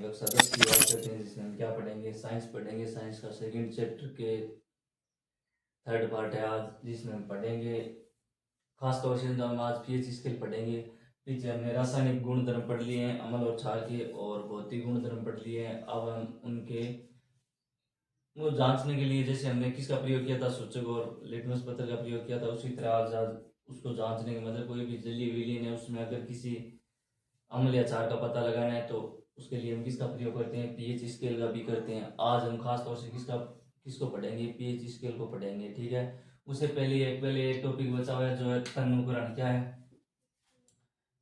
कक्षा 10 की बात करते हैं, जिसमें हम क्या पढ़ेंगे, साइंस पढ़ेंगे। साइंस का सेकंड चैप्टर के थर्ड पार्ट है आज, जिसमें हम पढ़ेंगे खास तौर से हम आज पीएच स्केल पढ़ेंगे। पीछे हमने रासायनिक गुणधर्म पढ़ लिए हैं अम्ल और क्षार के, और भौतिक गुणधर्म पढ़ लिए हैं। अब हम उनके वो जांचने के लिए, जैसे हमने किसका प्रयोग किया था, सूचक और लिटमस पत्र का प्रयोग किया था, उसी तरह आज उसको जांचने के मतलब कोई भी जलीय विलीन है उसमें अगर किसी अम्ल या क्षार का पता लगाना है तो उसके लिए हम किसका प्रयोग करते हैं, पीएच स्केल का भी करते हैं। आज हम खास तौर से किसको पढ़ेंगे, पीएच स्केल को पढ़ेंगे, ठीक है। उससे पहले एक टॉपिक बचा हुआ है जो है तन्नुकरण। क्या है,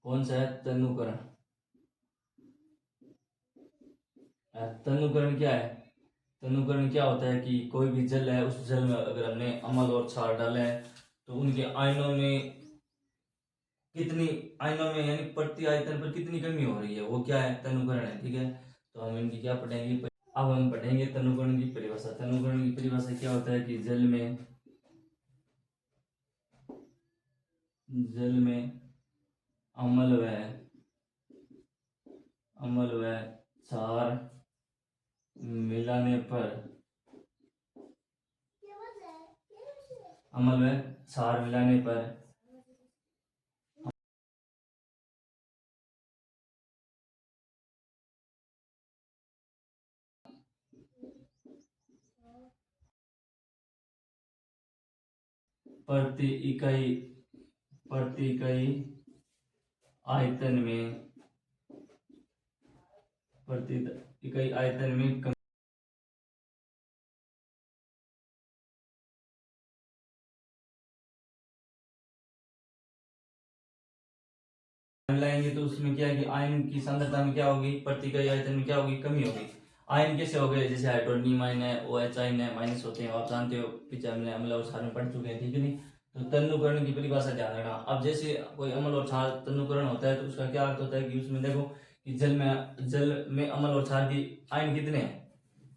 कौन सा है, तन्नुकरण। तन्नुकरण क्या है, तन्नुकरण क्या होता है कि कोई भी जल है, उस जल में अगर हमने अम्ल और क्षार डाले हैं तो उनके आयनों में कितनी, आयनों में यानी प्रति आयतन पर कितनी कमी हो रही है, वो क्या है, तन्नुकरण है, ठीक है। तो हम इनकी क्या पढ़ेंगे, अब हम पढ़ेंगे तन्नुकरण की परिभाषा। तन्नुकरण की परिभाषा क्या होता है कि जल में अम्ल व क्षार मिलाने पर अम्ल व क्षार मिलाने पर प्रति इकाई आयतन में कमी लाएंगे तो उसमें क्या है कि आयन की सांद्रता में क्या होगी, प्रति इकाई आयतन में क्या होगी, कमी होगी। आयन कैसे हो गए, जैसे हाइड्रोनियम आयन है, OH आयन है, माइनस होते हैं, आप जानते हो, पीछे हमने अम्ल और क्षार में पढ़ चुके हैं, ठीक है नहीं। तो तन्नुकरण की परिभाषा ध्यान रखना। अब जैसे कोई अम्ल और क्षार तन्नुकरण होता है तो उसका क्या अर्थ होता है कि उसमें देखो कि जल में अम्ल और क्षार की आयन कितने हैं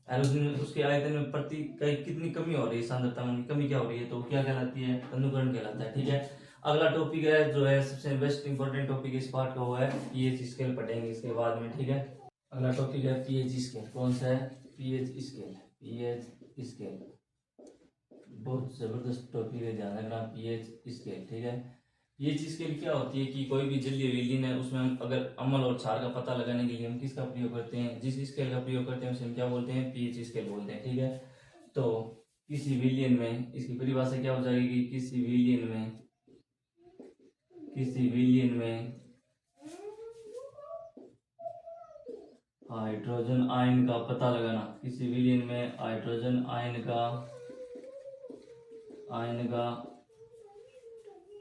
और उसके आयतन में प्रति इकाई कितनी कमी हो रही है, सांद्रता में कमी क्या हो रही है, तो क्या कहलाती है, तन्नुकरण कहलाता है, ठीक है। अगला टॉपिक है जो है सबसे बेस्ट इंपॉर्टेंट टॉपिक इस पार्ट का, वो है पीएच स्केल पढ़ेंगे इसके बाद में, ठीक है। अगला टॉपिक है पीएच स्केल। कौन सा है, पीएच स्केल बहुत जबरदस्त टॉपिक है, ध्यान रखना, पीएच स्केल, ठीक है। पीएच स्केल क्या होती है कि कोई भी जलीय विलीन है उसमें हम अगर अम्ल और क्षार का पता लगाने के लिए हम किसका प्रयोग करते हैं, जिस स्केल का प्रयोग करते हैं उसे हम क्या बोलते हैं, पीएच स्केल बोलते हैं, ठीक है। तो किसी विलियन में इसकी परिभाषा क्या हो जाएगी, किसी विलियन में हाइड्रोजन आयन का पता लगाना, किसी विलियन में हाइड्रोजन आयन का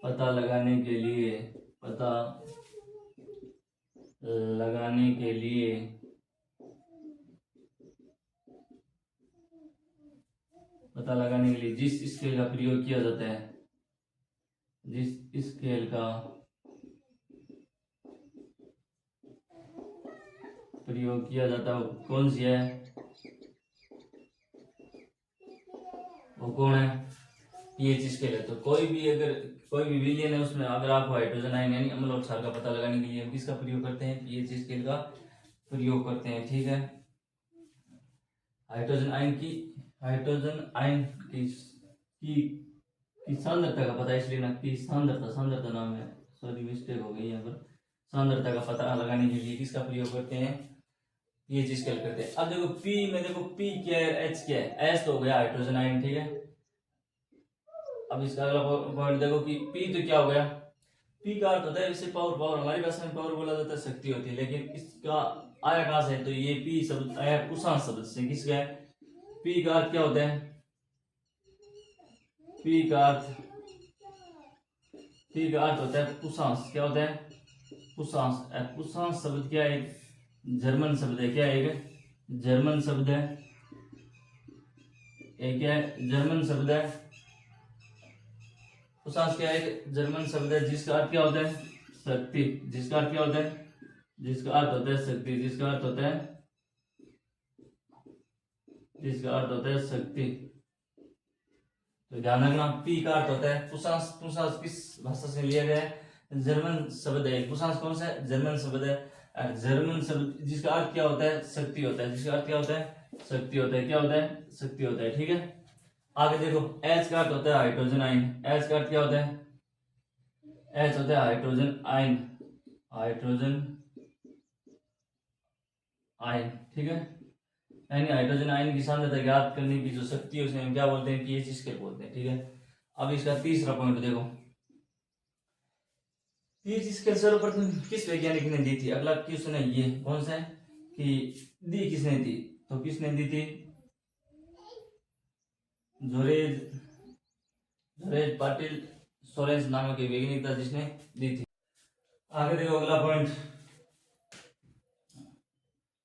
पता लगाने के लिए जिस स्केल का प्रयोग किया जाता है, जिस स्केल का प्रयोग किया जाता है कौन सी है, वो कौन है, पीएच स्केल है। तो कोई भी विलियन है उसमें अगर आपको हाइड्रोजन आयन यानी अम्ल और क्षार का पता लगाने के लिए हम किसका प्रयोग करते हैं, पीएच स्केल का प्रयोग करते हैं, ठीक है। हाइड्रोजन आयन की सांद्रता का पता, इसलिए ना कि सांद्रता नाम है, सॉरी मिस्टेक हो गई यहाँ पर। सांद्रता का पता लगाने के लिए किसका प्रयोग करते हैं, पीएच स्केल करते हैं। अब देखो पी में, देखो पी क्या है, एच क्या है, एच तो हो गया हाइड्रोजन आयन, ठीक है। अब इसका अगला पॉइंट देखो कि पी तो क्या हो गया, पी का अर्थ होता है, इससे पावर हमारी भाषा में पावर बोला जाता है, शक्ति होती है, लेकिन इसका आया कहां से, तो ये पी शब्द आया उषा शब्द से। किसका है, पी का अर्थ क्या होता है, पी का अर्थ होता है पुषांश। क्या होता है, पुषांश। पुषांश शब्द क्या है, जर्मन शब्द है, क्या है, एक जर्मन शब्द है, एक क्या है, जर्मन शब्द है। पुषांश क्या है, एक जर्मन शब्द है जिसका अर्थ क्या होता है, शक्ति। जिसका अर्थ क्या होता है, जिसका अर्थ होता है शक्ति, जिसका अर्थ होता है शक्ति। तो ध्यान रखना, पी का अर्थ होता है पुषांश। पुषांश किस भाषा से लिया गया है, जर्मन शब्द है। पुषांश कौन सा है, जर्मन शब्द है। जर्मन शब्द जिसका अर्थ क्या होता है, शक्ति होता है, जिसका अर्थ क्या होता है, शक्ति होता है, क्या होता है, शक्ति होता है, ठीक है। आगे देखो, एच का अर्थ होता है हाइड्रोजन आयन, एच का अर्थ क्या होता है, एच होता है हाइड्रोजन आयन, हाइड्रोजन आयन, ठीक है। यानी हाइड्रोजन आयन की सांद्रता ज्ञात करने की जो शक्ति है उसे हम क्या बोलते हैं, पीएच स्केल बोलते हैं, ठीक है। अब इसका तीसरा पॉइंट देखो, पीएच स्केल सर्वप्रथम किस वैज्ञानिक ने दी थी। अगला क्वेश्चन है ये कौन सा है कि दी किसने दी, तो किसने दी थी, जोरेज जोरेज पाटिल सोरेंस नामक एक वैज्ञानिक था जिसने दी थी। आगे देखो अगला पॉइंट,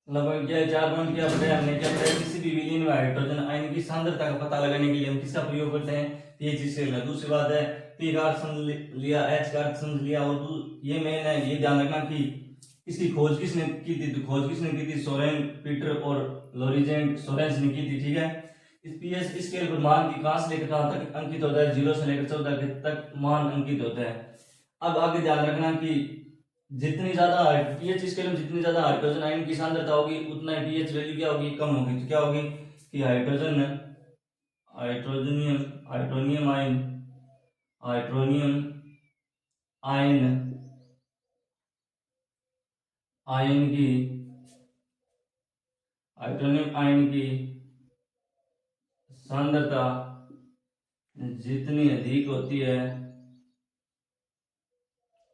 लगभग क्या है, 4 पॉइंट क्या बताया हमने, क्या बताया, किसी भी विलीन में हाइड्रोजन आयन की सांद्रता का पता लगाने के लिए हम किसका प्रयोग करते हैं, पीएच स्केल। दूसरी बात है, पी का अर्थ समझ लिया, एच का अर्थ समझ लिया, और ये मेन है, ये ध्यान रखना कि इसकी खोज किसने की थी, तो खोज किसने की थी, सोरेन पीटर और लोरिजेंट सोरेंस ने की थी, ठीक है। इस पीएच स्केल पर मान की कहां से लेकर कहां तक अंकित होता है, 0 से लेकर 14 तक मान अंकित होता है। अब आगे ध्यान रखना कि जितनी ज्यादा पीएच स्केल में जितनी ज्यादा हाइड्रोजन आयन की सांद्रता होगी उतना ही पीएच वैल्यू क्या होगी, कम होगी। तो क्या होगी कि hydrogen hydrogenium hydronium ion hydronium ion ion की हाइड्रोनियम आयन की सांद्रता जितनी अधिक होती है,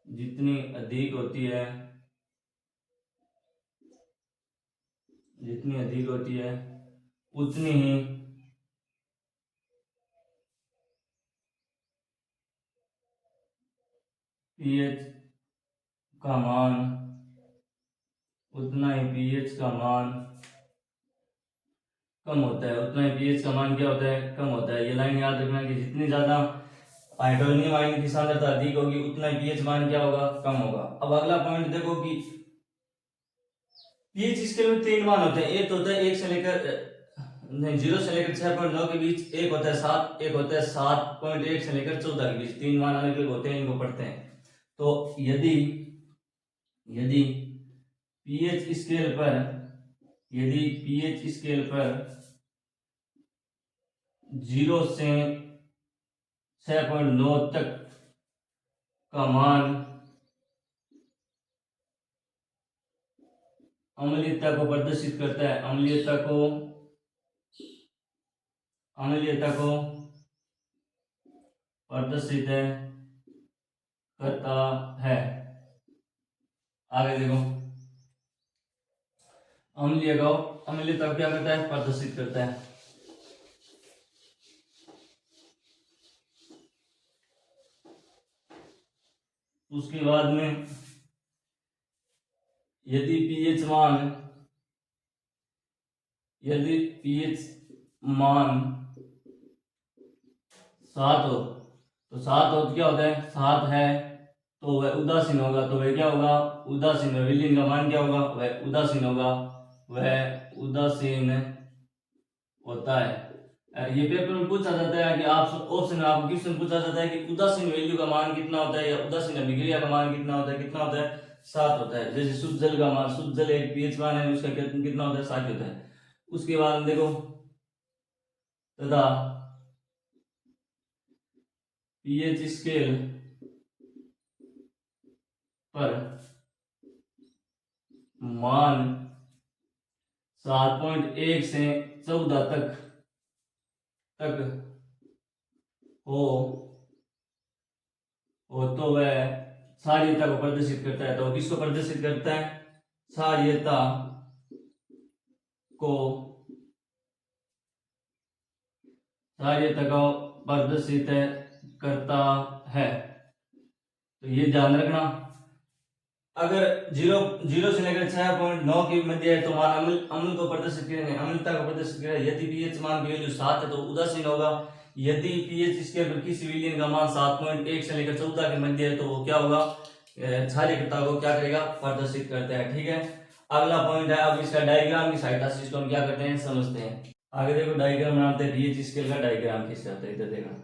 जितनी अधिक होती है, जितनी अधिक होती है उतनी ही पीएच का मान, उतना ही पीएच का मान कम होता है, उतना ही पीएच का मान क्या होता है, कम होता है। ये लाइन याद रखना कि जितनी ज्यादा हाइड्रोनियम आयन की सांद्रता अधिक होगी उतना ही पीएच मान क्या होगा, कम होगा। अब अगला पॉइंट देखो कि पीएच स्केल में 3 मान होते हैं, एक तो होता है 1 से लेकर नहीं 0 से लेकर 6.9 के बीच, एक होता है 7, एक होता है 7.1 से लेकर 14 के बीच। 3 मान अलग अलग होते हैं, इनको पढ़ते हैं। तो यदि यदि पीएच स्केल पर यदि पीएच स्केल पर 0 से 6.9 तक का मान अम्लीयता को प्रदर्शित करता है, अम्लीयता को प्रदर्शित करता है। आगे देखो, अम्लीयता को क्या करता है, प्रदर्शित करता है। उसके बाद में यदि पीएच मान 7 हो, तो 7 हो तो क्या होता है, 7 है तो वह उदासीन होगा, तो वह क्या होगा, उदासीन। विलीन का मान क्या होगा, वह उदासीन होगा, वह उदासीन होता है। ये पेपर में पूछा जाता है कि आप ऑप्शन में आपको क्वेश्चन पूछा जाता है कि उदासीन वैल्यू का मान कितना होता है, या उदासीन अभिक्रिया का मान कितना होता है, कितना होता है, 7 होता है। जैसे शुद्ध जल का मान, शुद्ध जल एक पीएच मान है, उसका कितना होता है, 7 होता है। उसके बाद देखो, तथा पीएच स्केल पर मान 7.1 से 14 तक हो तो वह क्षारीयता को प्रदर्शित करता है। तो किसको प्रदर्शित करता है, क्षारीयता को प्रदर्शित करता है। तो ये ध्यान रखना, अगर 0 से लेकर 6.9 के मध्य है तो मान अम्ल को प्रदर्शित करेंगे, अम्लता को प्रदर्शित करेंगे। यदि पीएच मान की वैल्यू 7 है तो उदासीन होगा। यदि पीएच स्केल पर किसी विलीन का मान 7.1 से लेकर 14 के मध्य है तो वो क्या होगा, क्षारीयता को क्या करेगा, प्रदर्शित करता है, ठीक है। अगला पॉइंट है, अब इसका डायग्राम की सहायता से इसको हम क्या करते हैं, समझते हैं। आगे देखो, डायग्राम बनाते हैं, पीएच स्केल का डायग्राम किससे होता है, इधर देखो।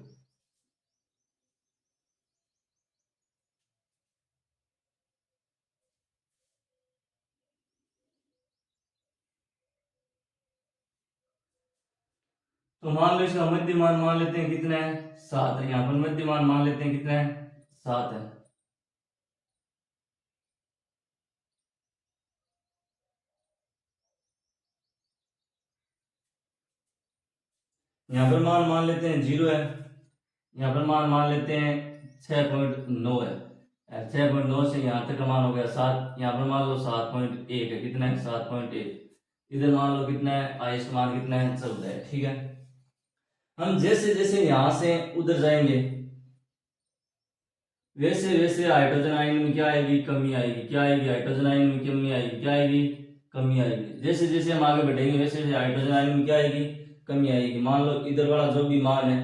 तो मान लो इसका मध्यमान मान लेते हैं कितना है 7 है, यहाँ पर मध्यमान मान लेते हैं कितना है 7 है। यहाँ पर मान मान लेते हैं 0 है, यहाँ पर मान मान लेते हैं 6.9 है। 6.9 से यहाँ तक का मान हो गया 7, यहाँ पर मान लो 7.1 है, कितना है 7.1, इधर मान लो कितना है आई का मान कितना है 14 है। ठीक है, हम जैसे जैसे यहाँ से उधर जाएंगे वैसे वैसे हाइड्रोजन आयन में क्या आएगी कमी आएगी, क्या आएगी हाइड्रोजन आयन में कमी आएगी, क्या आएगी कमी आएगी। जैसे जैसे हम आगे बढ़ेंगे वैसे वैसे हाइड्रोजन आयन में क्या आएगी कमी आएगी। मान लो इधर वाला जो भी मान है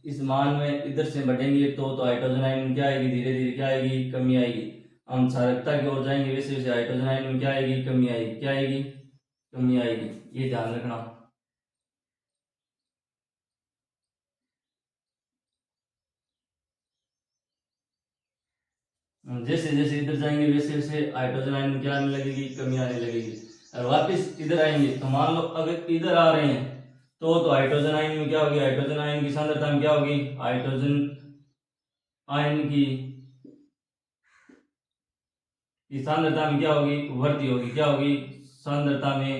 इस मान में इधर से बढ़ेंगे तो हाइड्रोजन आयन में क्या आएगी धीरे धीरे क्या आएगी कमी आएगी। हम क्षारकता की ओर जाएंगे वैसे वैसे हाइड्रोजन आयन में क्या आएगी कमी आएगी, क्या आएगी कमी आएगी, ये ध्यान रखना। जैसे जैसे इधर जाएंगे वैसे वैसे हाइड्रोजन आयन में क्या आने लगेगी कमी आने लगेगी। और वापस इधर आएंगे तो मान लो अगर इधर आ रहे हैं तो हाइड्रोजन आयन में क्या होगी, हाइड्रोजन आयन की सांद्रता में क्या होगी, हाइड्रोजन आयन की सांद्रता में क्या होगी वृद्धि होगी, क्या होगी सांद्रता में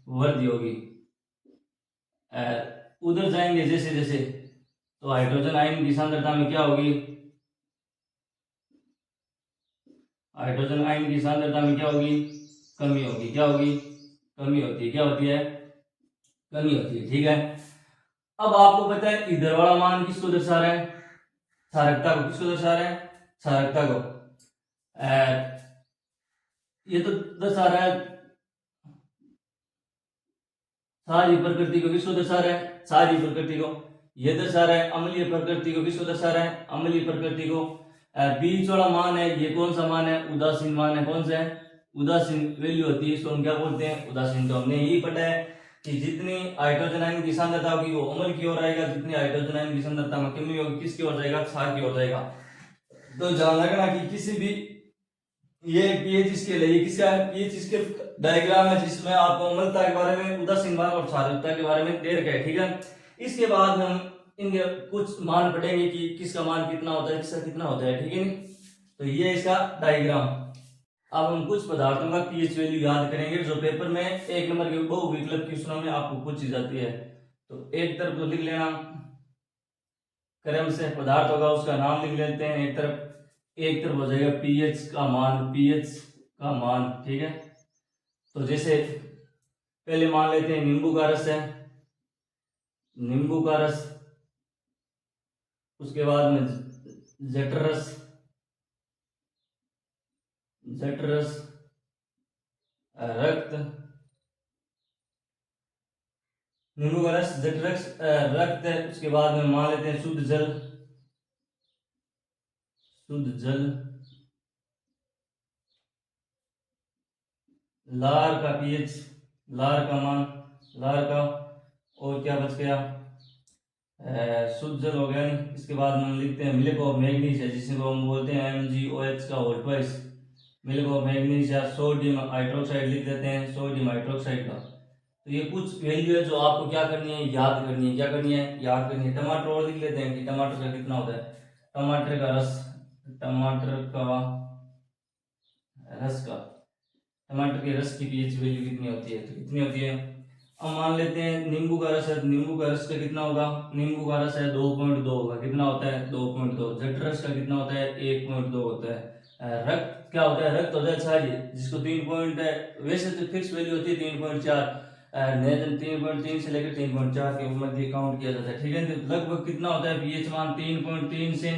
वृद्धि होगी। उधर जाएंगे जैसे जैसे तो हाइड्रोजन आयन की सांद्रता में क्या होगी, हाइड्रोजन आयन की सांद्रता में क्या होगी कमी होगी, क्या होगी कमी होती है, क्या होती है कमी होती है। ठीक है, अब आपको पता है इधर वाला मान किसको दर्शा रहा है, क्षारकता को, किसको दर्शा रहा है क्षारकता को। ये तो दर्शा रहा है सारी प्रकृति को, किसको दर्शा रहा है सारी प्रकृति को। ये दर्शा रहा है अम्लीय प्रकृति को, किसको दर्शा रहा है अम्लीय प्रकृति को। बीच वाला मान है ये कौन सा मान है उदासीन मान है, कौन सा है उदासीन वैल्यू होती है, इसको हम क्या बोलते हैं उदासीन। तो हमने यही पढ़ा है कि जितनी हाइड्रोजन आयन की सांद्रता होगी वो अम्ल की ओर आएगा, जितनी हाइड्रोजन आयन की सांद्रता में कमी होगी किसकी ओर जाएगा क्षार की ओर जाएगा। तो ध्यान रखना कि किसी भी ये पीएच स्केल है, ये किसका है पीएच स्केल डायग्राम है जिसमें आपको अम्लता के बारे में उदासीन मान और क्षारकता के बारे में दे रखा है। ठीक है, इसके बाद हम इनके कुछ मान पढ़ेंगे कि किसका मान कितना होता है किसका कितना होता है। ठीक है, तो ये इसका डायग्राम। अब हम कुछ पदार्थों का पीएच वैल्यू याद करेंगे जो पेपर में 1 नंबर के बहुविकल्प क्वेश्चनों में आपको पूछी जाती है। तो एक तरफ तो लिख लेना क्रम से पदार्थ होगा उसका नाम लिख लेते हैं एक तरफ हो जाएगा पीएच का मान, पीएच का मान। ठीक है, तो जैसे पहले मान लेते हैं नींबू का रस है, नींबू का रस, उसके बाद में जठरस, जठरस, रक्त, नींबू का रस, जठरस, रक्त है। उसके बाद में मान लेते हैं शुद्ध जल, शुद्ध जल, लार का पीएच, लार का मान, लार का, और क्या बच गया शुद्ध जल हो गया नहीं। इसके बाद हम लिखते हैं मिल्क ऑफ मैग्नीज है जिसको हम बोलते हैं MgOH का whole twice, milk of magnesia या सोडियम हाइड्रोक्साइड लिख देते हैं सोडियम हाइड्रोक्साइड का। तो ये कुछ वैल्यू है जो आपको क्या करनी है याद करनी है, क्या करनी है याद करनी है। टमाटर और लिख लेते हैं कि टमाटर का कितना होता है, टमाटर का रस, टमाटर का रस का, टमाटर के रस की पीएच वैल्यू कितनी होती है, तो कितनी होती है। अब मान लेते हैं नींबू का रस है, नींबू का रस का कितना होगा, नींबू का रस है 2.2 होगा, कितना होता है 2.2। जठरस का कितना होता है 1.2 होता है। रक्त क्या होता है, रक्त होता है क्षारीय जिसको 3 पॉइंट है, वैसे तो फिक्स वैल्यू होती है 3.4, 3.3 से लेकर 3.4 के मध्य काउंट किया जाता है। ठीक है, तो लगभग कितना होता है पीएच मान 3.3 से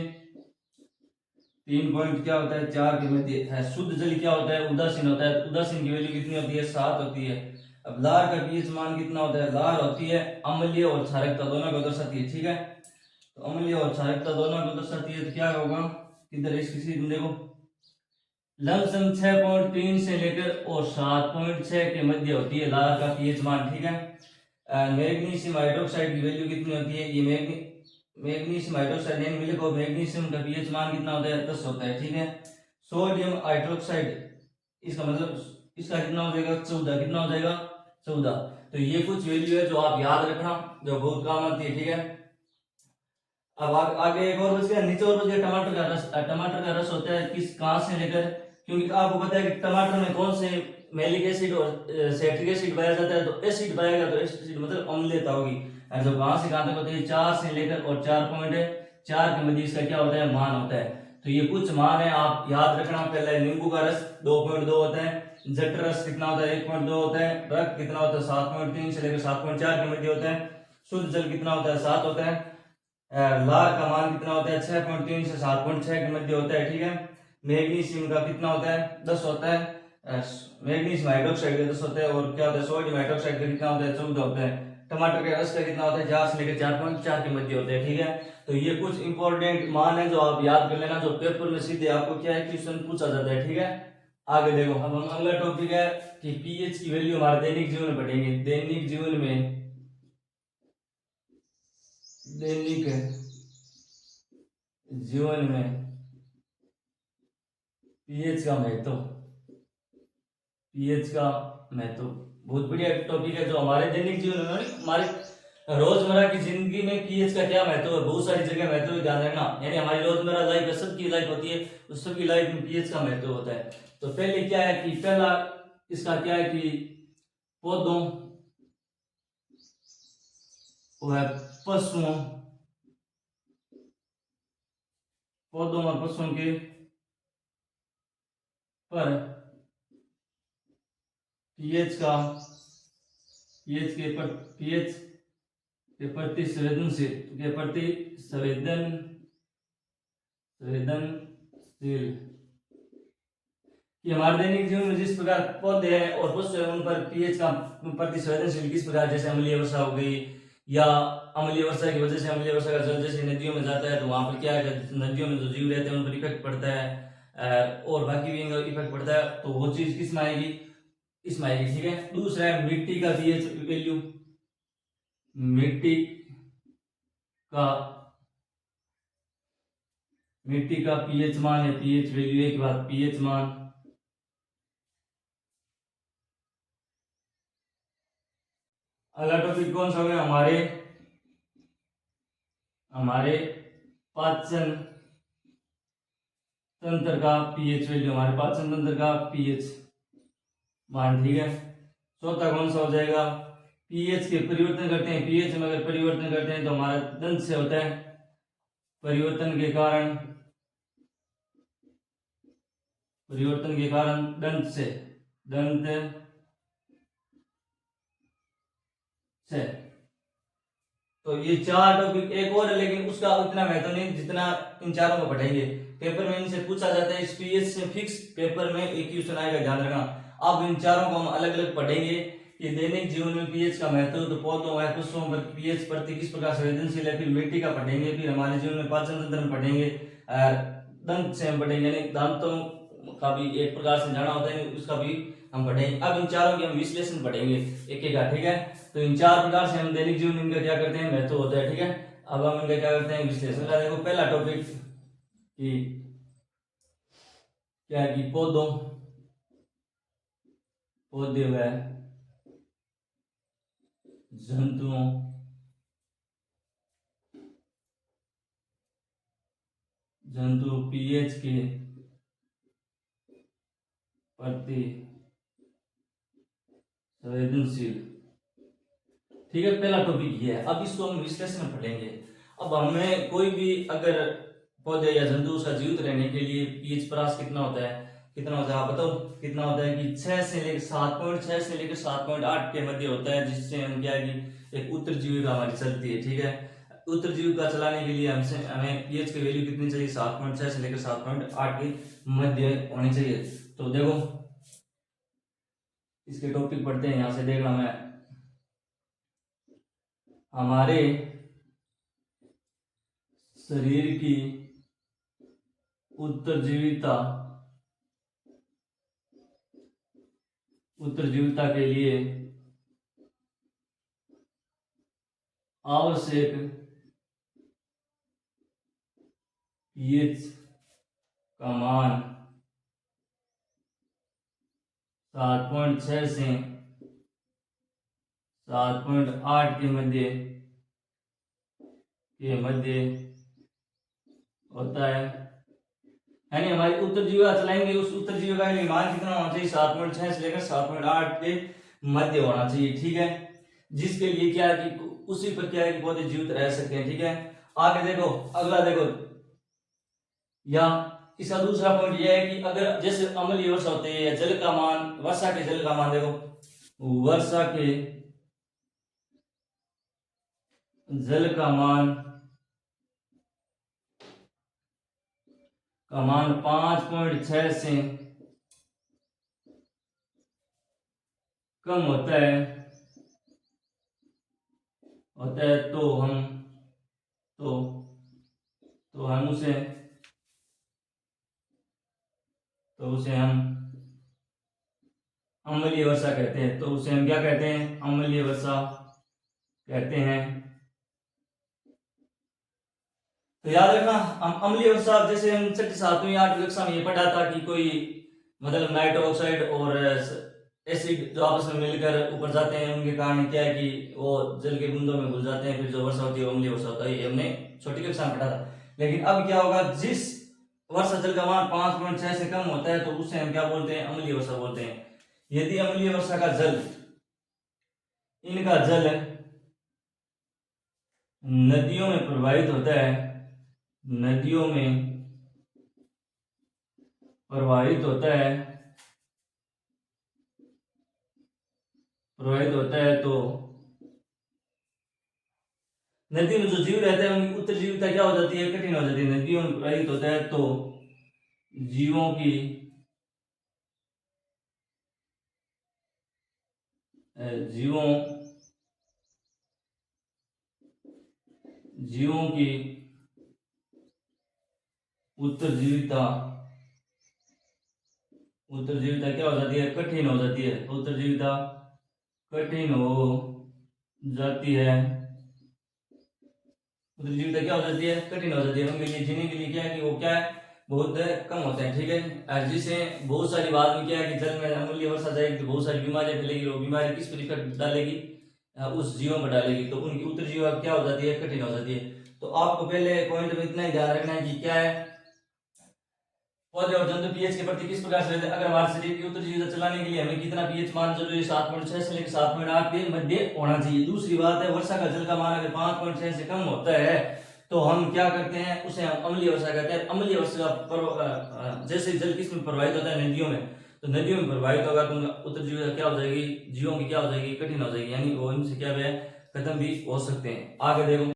3 पॉइंट क्या होता है 4 के मध्य है। शुद्ध जल क्या होता है उदासीन होता है, उदासीन की वैल्यू कितनी होती है 7 होती है। अब लार का पीएच मान कितना होता है, लार होती है अम्लीय और क्षारकता दोनों को दर्शाती है। ठीक है, तो अम्लीय और क्षारकता दोनों को दर्शाती है, तो क्या होगा किधर इसकी सीध में देखो लमसम 6.3 से लेकर और 7.6 के मध्य होती है लार का पीएच मान। ठीक है, मैग्नीशियम हाइड्रोक्साइड की वैल्यू कितनी होती है, ये मैग्नीशियम हाइड्रोक्साइड यानी मिल्क ऑफ मैग्नीशियम का पीएच मान कितना होता है 10 होता है। ठीक है, सोडियम हाइड्रोक्साइड इसका मतलब इसका कितना हो जाएगा 14, कितना हो जाएगा 14। तो ये कुछ वैल्यू है जो आप याद रखना, जो बहुत काम आती है, ठीक है। अब आगे एक और बच गया, नीचे और बच गया टमाटर का रस। टमाटर का रस होता है किस कहाँ से लेकर, क्योंकि आपको पता है कि टमाटर में कौन से मैलिक एसिड और सेट्रिक एसिड पाया जाता है, तो एसिड पाएगा तो एसिड मतलब अम्लता होगी। और जो कहाँ से कहाँ तक होती है 4 से लेकर और 4.4 के मध्य इसका क्या होता है, मान होता है। तो ये कुछ मान है, आप याद रखना। पहले नींबू का रस 2.2 होता है, जट रस कितना होता है 1.2 होता है, रक्त कितना होता है 7.3 से लेकर 7.4 के मध्य होता है, शुद्ध जल कितना होता है 7 होता है, लार का मान कितना होता है 6.3 से 7.6 के मध्य होता है, ठीक है। मैग्नीशियम का कितना होता है 10 होता है, मैग्नीशियम हाइड्रोक्साइड का 10 होता है, और क्या होता है सोडियम हाइड्रोक्साइड का कितना होता है 14 होता है। टमाटर के रस का कितना होता है 4 से लेकर 4.4 के मध्य होता है, ठीक है। तो ये कुछ इंपॉर्टेंट मान है जो आप याद कर लेना, जो पेपर में सीधे आपको क्या है क्वेश्चन पूछा जाता है, ठीक है। आगे देखो, अब हम अगला टॉपिक है कि पीएच की वैल्यू हमारे दैनिक जीवन में पढ़ेंगे। दैनिक जीवन में पीएच का महत्व, पीएच का महत्व बहुत बढ़िया टॉपिक है, जो हमारे दैनिक जीवन में हमारे रोजमर्रा की जिंदगी में पीएच का क्या महत्व है, बहुत सारी जगह महत्व है, ध्यान रखना। यानी हमारी रोजमर्रा लाइफ है, सबकी लाइफ होती है, उस सबकी लाइफ में पीएच का महत्व होता है। तो पहले क्या है कि पहला इसका क्या है कि पौधों व पशुओं, पौधों और पशुओं के पर पीएच का पीएच के प्रति संवेदनशील कि हमारे दैनिक जीवन में जिस प्रकार पौधे हैं और पशु हैं उन पर पीएच का प्रति संवेदनशील किस प्रकार, जैसे अम्लीय वर्षा हो गई, या अम्लीय वर्षा की वजह से अम्लीय वर्षा का जल जैसे नदियों में जाता है तो वहां पर क्या है, नदियों में जो जीव रहते हैं उन पर इफेक्ट पड़ता है, और बाकी भी इफेक्ट पड़ता है, तो वो चीज किस में आएगी, इसमें आएगी, ठीक है। दूसरा है मिट्टी का पीएच वैल्यू, मिट्टी का पीएच मान है, पीएच वैल्यू एक बात, पीएच मान अगला टॉपिक कौन सा हो गया, हमारे पाचन तंत्र का पीएच वैल्यू, हमारे पाचन तंत्र का पीएच मान, ठीक है। चौथा कौन सा हो जाएगा, पीएच के परिवर्तन करते हैं, पीएच में अगर परिवर्तन करते हैं तो हमारा दंत से होता है, परिवर्तन के कारण दंत से। तो ये 4 टॉपिक, एक और है लेकिन उसका उतना महत्व नहीं जितना इन चारों को पढ़ेंगे। पेपर में इनसे पूछा जाता है, इस पीएच से फिक्स पेपर में एक क्वेश्चन आएगा, ध्यान रखना। अब इन चारों को हम अलग अलग पढ़ेंगे कि दैनिक जीवन में पीएच का महत्व, तो पौधों व पशुओं पर पीएच प्रति किस प्रकार संवेदनशील है, फिर मिट्टी का पढ़ेंगे, फिर हमारे जीवन में पाचन तंत्र में पढ़ेंगे, दंत से हम पढ़ेंगे, यानी दांतों का भी एक प्रकार से जाना होता है, उसका भी हम पढ़ेंगे। अब इन चारों की हम विश्लेषण पढ़ेंगे एक एक का, ठीक है। तो इन 4 प्रकार से हम दैनिक जीवन इनका क्या करते हैं, महत्व होता है, ठीक है। अब हम इनका क्या करते हैं, विश्लेषण का। देखो पहला टॉपिक कि क्या है कि पौधे व जंतु पीएच के प्रति संवेदनशील, ठीक है। पहला टॉपिक ये है। अब इसको हम विश्लेषण में पढ़ेंगे। अब हमें कोई भी अगर पौधे या जंतु उसका जीवित रहने के लिए पीएच परास कितना होता है, आप बताओ कितना होता है कि 6 से लेकर 7.6 से लेकर 7.8 के मध्य होता है, जिससे हम क्या है कि एक उत्तर जीविका हमारी चलती है, ठीक है। उत्तर जीविका चलाने के लिए हमें पीएच की वैल्यू कितनी चाहिए, 7.6 से लेकर 7.8 के मध्य होनी चाहिए। तो देखो इसके टॉपिक पढ़ते हैं, यहां से देखना, मैं हमारे शरीर की उत्तरजीविता के लिए आवश्यक पीएच का मान 7.6 से 7.8 के मध्य होता है। यानी हमारी उत्तर जीवा चलाएंगे, उस उत्तर जीवा का मान कितना होना चाहिए, 7.6 से लेकर 7.8 के मध्य होना चाहिए, ठीक है। जिसके लिए क्या है कि उसी पर क्या है कि पौधे जीवित रह सकते हैं, ठीक है। आगे देखो, अगला देखो, या इसका दूसरा पॉइंट यह है कि अगर जैसे अम्लीय वर्षा होती है, जल का मान, वर्षा के जल का मान देखो, वर्षा के जल का मान 5.6 से कम होता है तो उसे हम अम्लीय वर्षा कहते हैं। तो उसे हम क्या कहते हैं, अम्लीय वर्षा कहते हैं। तो याद रखना, अम्लीय वर्षा जैसे हम 6ठी 7वीं 8वीं कक्षा में ये पढ़ा था कि कोई मतलब नाइट्रोजन ऑक्साइड और एसिड जो आपस में मिलकर ऊपर जाते हैं, उनके कारण क्या है कि वो जल के बूंदों में घुल जाते हैं, फिर जो वर्षा होती है अम्लीय वर्षा होता है। ये हमने छोटी कक्षा में पढ़ा था। लेकिन अब क्या होगा, जिस वर्षा जल का मान 5.6 से कम होता है तो उसे हम क्या बोलते हैं, अम्लीय वर्षा बोलते हैं। यदि अम्लीय वर्षा का जल, इनका जल नदियों में प्रवाहित होता है, नदियों में प्रवाहित होता है तो नदी में जो जीव रहते हैं उनकी उत्तर जीविता क्या हो जाती है, कठिन हो जाती है। नदियों में प्रवाहित होता है तो जीवों की उत्तर जीविता क्या हो जाती है, कठिन हो जाती है। उत्तर जीविता कठिन हो जाती है, उत्तर जीविता क्या हो जाती है, कठिन हो जाती है। उनके लिए जीने के लिए क्या है कि वो क्या है, बहुत कम होते हैं, ठीक है। जिससे बहुत सारी बात में क्या है कि जल में अम्लीय वर्षा जाएगी तो बहुत सारी बीमारियां फैलेगी। वो बीमारी किस पर इफेक्ट डालेगी, उस जीवों पर डालेगी, तो उनकी उत्तर जीवा क्या हो जाती है, कठिन हो जाती है। तो आपको पहले पॉइंट में इतना ही ध्यान रखना है कि क्या है, पौधे और जंतु पीएच के प्रति किस प्रकार से रहते हैं। अगर हमारे शरीर की उत्तर जीविता चलाने के लिए हमें कितना पीएच मान जरूरी है, 7.6 से लेकर 7.8 के मध्य होना चाहिए। दूसरी बात है, वर्षा का जल का मान अगर 5.6 से कम होता है तो हम क्या करते हैं, उसे हम अम्लीय वर्षा कहते हैं। अम्लीय वर्षा जैसे जल किस में प्रवाहित होता है, नदियों में, तो नदियों में प्रवाहित होगा तो उत्तर जीविता क्या हो जाएगी, जीवों की क्या हो जाएगी, कठिन हो जाएगी। यानी वो इनसे क्या है, खत्म भी हो सकते हैं। आगे देखो,